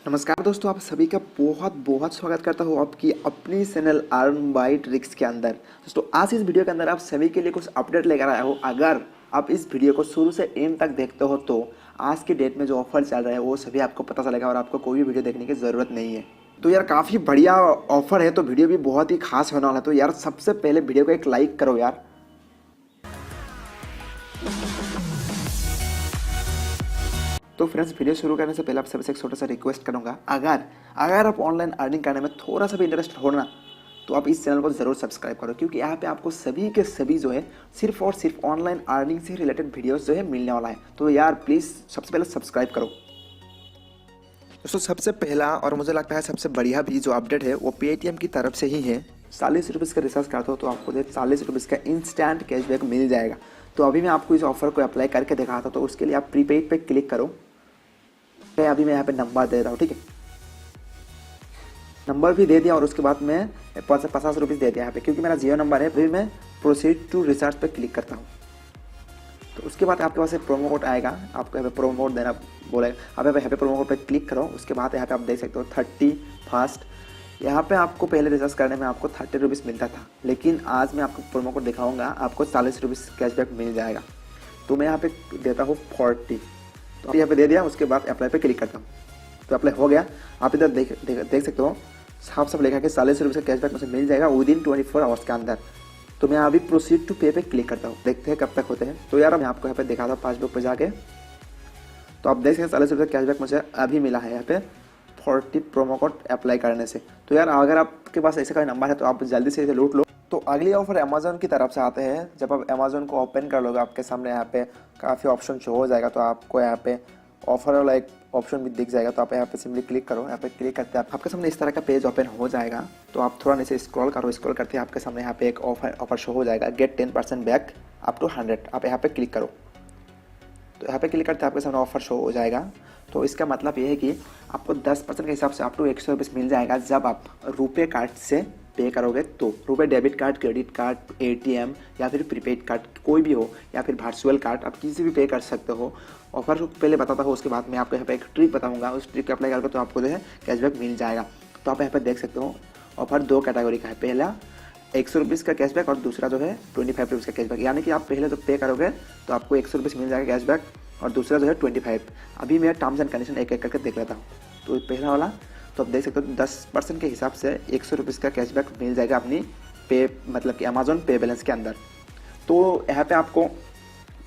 नमस्कार दोस्तों, आप सभी का बहुत बहुत स्वागत करता हूँ आपकी अपनी चैनल अर्न बाय ट्रिक्स के अंदर। दोस्तों आज इस वीडियो के अंदर आप सभी के लिए कुछ अपडेट लेकर आया हूँ। अगर आप इस वीडियो को शुरू से एंड तक देखते हो तो आज के डेट में जो ऑफर चल रहा है वो सभी आपको पता चलेगा और आपको कोई भी वीडियो देखने की ज़रूरत नहीं है। तो यार काफ़ी बढ़िया ऑफर है, तो वीडियो भी बहुत ही खास होने वाला है। तो यार सबसे पहले वीडियो को एक लाइक करो यार। तो फ्रेंड्स, वीडियो शुरू करने से पहले आप सबसे एक छोटा सा रिक्वेस्ट करूंगा, अगर आप ऑनलाइन अर्निंग करने में थोड़ा सा भी इंटरेस्ट हो ना तो आप इस चैनल को ज़रूर सब्सक्राइब करो, क्योंकि यहाँ पे आपको सभी के सभी जो है सिर्फ और सिर्फ ऑनलाइन अर्निंग से रिलेटेड वीडियोस जो है मिलने वाला है। तो यार प्लीज़ सबसे पहले सब्सक्राइब करो। दोस्तों सबसे पहला और मुझे लगता है सबसे बढ़िया भी जो अपडेट है वो पेटीएम की तरफ से ही है। 40 रुपीज़ का रिचार्ज करते हो तो आपको 40 रुपीज़ का इंस्टेंट कैशबैक मिल जाएगा। तो अभी मैं आपको इस ऑफर को अप्लाई करके दिखाता हूँ। तो उसके लिए आप प्रीपेड पे क्लिक करो। अभी मैं यहाँ पे नंबर दे रहा हूँ, ठीक है, नंबर भी दे दिया और उसके बाद मैं 50 रुपीज़ दे दिया यहाँ पे, क्योंकि मेरा जियो नंबर है। फिर मैं प्रोसीड टू रिचार्ज पे क्लिक करता हूँ। तो उसके बाद आपके पास एक प्रोमो कोड आएगा, आपको यहाँ पे प्रोमो कोड देना बोलेगा। आप यहाँ पे प्रोमो कोड पे क्लिक करो। उसके बाद यहाँ पे आप देख सकते हो 30 फास्ट। यहाँ पे आपको पहले रिचार्ज करने में आपको 30 रुपीज़ मिलता था, लेकिन आज मैं आपको प्रोमो कोड दिखाऊंगा, आपको 40 रुपीज़ कैशबैक मिल जाएगा। तो मैं यहाँ पे देता हूँ 40। तो यहाँ पे दे दिया। उसके बाद अप्लाई पे क्लिक करता हूँ तो अप्लाई हो गया। आप इधर देख सकते हो साफ लिखा कि 40 रुपये का कैशबैक मुझे मिल जाएगा विदिन 24 आवर्स के अंदर। तो मैं अभी प्रोसीड टू पे पे क्लिक करता हूँ, देखते हैं कब तक होते हैं। तो यार मैं आपको यहाँ पे दिखाता हूँ पासबुक पे जाके। तो आप देख सकते हैं 40 रुपये कैशबैक मुझे अभी मिला है यहाँ पे 40 प्रोमो कोड अप्लाई करने से। तो यार अगर आपके पास ऐसा कोई नंबर है तो आप जल्दी से इसे लूट लो। तो अगली ऑफर अमेजोन की तरफ से आते हैं। जब आप अमेजोन को ओपन कर लोगे आपके सामने यहाँ पे काफ़ी ऑप्शन शो हो जाएगा। तो आपको यहाँ पे ऑफर वाला एक ऑप्शन भी दिख जाएगा। तो आप यहाँ पे सिंपली क्लिक करो। यहाँ पे क्लिक करते हैं आपके सामने इस तरह का पेज ओपन हो जाएगा। तो आप थोड़ा नीचे स्क्रॉल करो। स्क्रॉल करते हैं आपके सामने यहाँ पे एक ऑफर शो हो जाएगा, गेट 10% बैक अप टू 100। आप यहाँ पे क्लिक करो। तो यहाँ पे क्लिक करते हैं आपके सामने ऑफर शो हो जाएगा। तो इसका मतलब ये है कि आपको 10% के हिसाब से अप टू 100 रुपीज़ मिल जाएगा जब आप रुपए कार्ड से पे करोगे। तो रुपए debit card, credit card, ATM या फिर प्रीपेड कार्ड कोई भी हो, या फिर वर्चुअल कार्ड, आप किसी भी पे कर सकते हो। ऑफर को पहले बताता हूँ, उसके बाद मैं आपको यहाँ पे एक ट्रिक बताऊँगा। उस ट्रिक को अप्लाई करके तो आपको जो है कैशबैक मिल जाएगा। तो आप यहाँ पे देख सकते हो ऑफर 2 कैटेगरी का है। पहला 100 रुपीज़ का कैशबैक और दूसरा जो है 25 रुपीज़ का कैशबैक। यानी कि आप पहले तो पे करोगे तो आपको 100 रुपीज़ मिल जाएगा कैशबैक और दूसरा जो है 25। अभी मैं टर्म्स एंड कंडीशन एक एक करके देख लेता हूँ। तो पहला वाला तो आप देख सकते हो 10% के हिसाब से 100 रुपीज़ का कैशबैक मिल जाएगा अपनी पे मतलब कि अमेजोन पे बैलेंस के अंदर। तो यहाँ पे आपको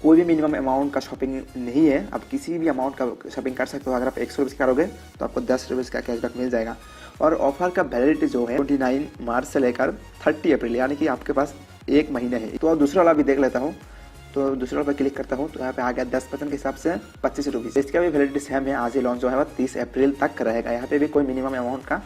कोई भी मिनिमम अमाउंट का शॉपिंग नहीं है, आप किसी भी अमाउंट का शॉपिंग कर सकते हो। अगर आप 100 रुपीज़ करोगे तो आपको 10 रुपीज़ का कैशबैक मिल जाएगा। और ऑफर का वैलिडिटी जो है 29 मार्च से लेकर 30 अप्रैल, यानी कि आपके पास 1 महीने है। तो दूसरा वाला भी देख लेता हूँ। तो दूसरे पर क्लिक करता हूँ तो यहाँ पे आ गया 10% के हिसाब से 25 रुपीज़। इसका भी वैलिडिटी सेम है। आज ही लॉन्च जो है वह 30 अप्रैल तक रहेगा। यहाँ पे भी कोई मिनिमम अमाउंट का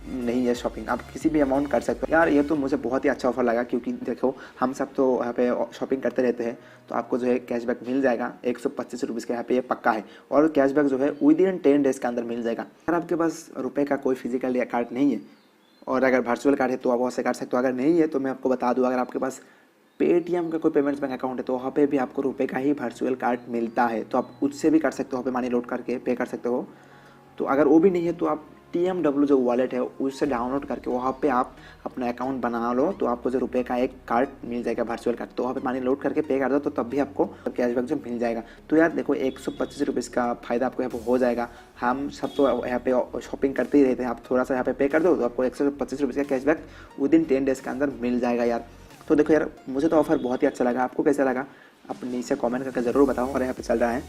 नहीं है शॉपिंग, आप किसी भी अमाउंट कर सकते हो। यार ये तो मुझे बहुत ही अच्छा ऑफर लगा, क्योंकि देखो हम सब तो यहाँ पे शॉपिंग करते रहते हैं। तो आपको जो है कैशबैक मिल जाएगा 125 रुपीज़ का, यहाँ पे ये पक्का है। और कैशबैक जो है विदिन 10 डेज़ के अंदर मिल जाएगा। अगर आपके पास रुपये का कोई फिजिकल कार्ड नहीं है और अगर वर्चुअल कार्ड है तो आप वहाँ से कर सकते हो। अगर नहीं है तो मैं आपको बता दूँ, अगर आपके पास पेटीएम का कोई पेमेंट्स बैंक अकाउंट है तो वहाँ पे भी आपको रुपए का ही वर्चुअल कार्ड मिलता है। तो आप उससे भी कर सकते हो, वहाँ पे मनी लोड करके पे कर सकते हो। तो अगर वो भी नहीं है तो आप TMW जो वॉलेट है उससे डाउनलोड करके वहाँ पे आप अपना अकाउंट बना लो। तो आपको जो रुपए का एक कार्ड मिल जाएगा वर्चुअल कार्ड, तो वहाँ पे मनी लोड करके पे कर दो तो तब भी आपको कैशबैक जो मिल जाएगा। तो यार देखो 125 रुपीज़ का फ़ायदा आपको यहाँ पे हो जाएगा। हम सब तो यहाँ पे शॉपिंग करते ही रहते हैं। आप थोड़ा सा यहाँ पे पे कर दो तो आपको 125 रुपीज़ का कैशबैक विदिन 10 डेज़ के अंदर मिल जाएगा यार। तो देखो यार मुझे तो ऑफर बहुत ही अच्छा लगा। आपको कैसा लगा आप नीचे कमेंट करके ज़रूर बताओ। और यहाँ पे चल रहा है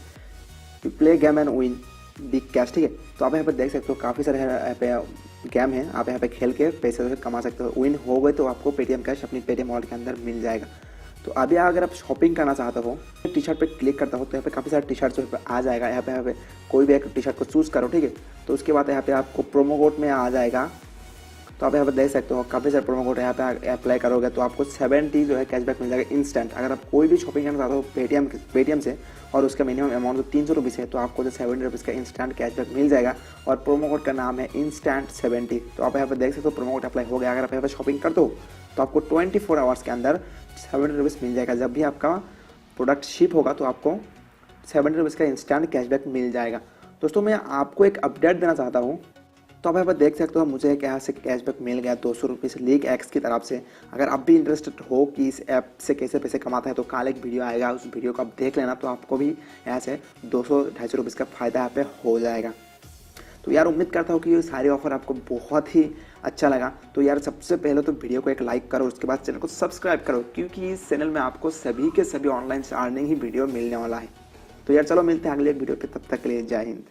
play game and win big cash, ठीक है। तो आप यहाँ पे देख सकते हो काफ़ी सारे यहाँ पे गेम हैं। आप यहाँ पे खेल के पैसे जो कमा सकते हो। विन हो गए तो आपको पेटीएम कैश अपनी पेटीएम वॉलेट के अंदर मिल जाएगा। तो अभी अगर आप शॉपिंग करना चाहते हो टी शर्ट पे क्लिक करता हो तो यहाँ पे काफ़ी सारे टी शर्ट जो आ जाएगा। यहाँ पे कोई भी एक टी शर्ट को चूज़ करो, ठीक है। तो उसके बाद यहाँ पे आपको प्रोमो कोड में आ जाएगा। तो आप यहाँ पर देख सकते हो काफ़ी सारे प्रोमो कोड यहाँ पे अप्लाई करोगे तो आपको 70 जो है कैशबैक मिल जाएगा इंस्टेंट। अगर आप कोई भी शॉपिंग करना चाहते हो पेटीएम से और उसका मिनिमम अमाउंट जो 300 रुपीज़ है तो आपको जो 70 रुपीज़ का इंस्टेंट कैशबैक मिल जाएगा। और प्रोमो कोड का नाम है इंस्टेंट 70। तो आप यहाँ पर देख सकते हो प्रोमो कोड अप्लाई हो गया। अगर आप यहाँ पर शॉपिंग करते हो तो आपको 24 आवर्स के अंदर 70 रुपीज़ मिल जाएगा। जब भी आपका प्रोडक्ट शिप होगा तो आपको 70 रुपीज़ का इंस्टेंट कैशबैक मिल जाएगा। दोस्तों मैं आपको एक अपडेट देना चाहता हूँ। तो अब यहाँ पर देख सकते हो मुझे यहाँ से कैशबैक मिल गया 200 रुपये लीग एक्स की तरफ से। अगर आप भी इंटरेस्टेड हो कि इस ऐप से कैसे पैसे कमाते हैं तो कल एक वीडियो आएगा, उस वीडियो को आप देख लेना, तो आपको भी यहाँ से 200-250 रुपये का फ़ायदा यहाँ पे हो जाएगा। तो यार उम्मीद करता हूँ कि ये सारी ऑफर आपको बहुत ही अच्छा लगा। तो यार सबसे पहले तो वीडियो को एक लाइक करो, उसके बाद चैनल को सब्सक्राइब करो, क्योंकि इस चैनल में आपको सभी के सभी ऑनलाइन से अर्निंग ही वीडियो मिलने वाला है। तो यार चलो मिलते हैं अगले एक वीडियो पे, तब तक के लिए जय हिंद।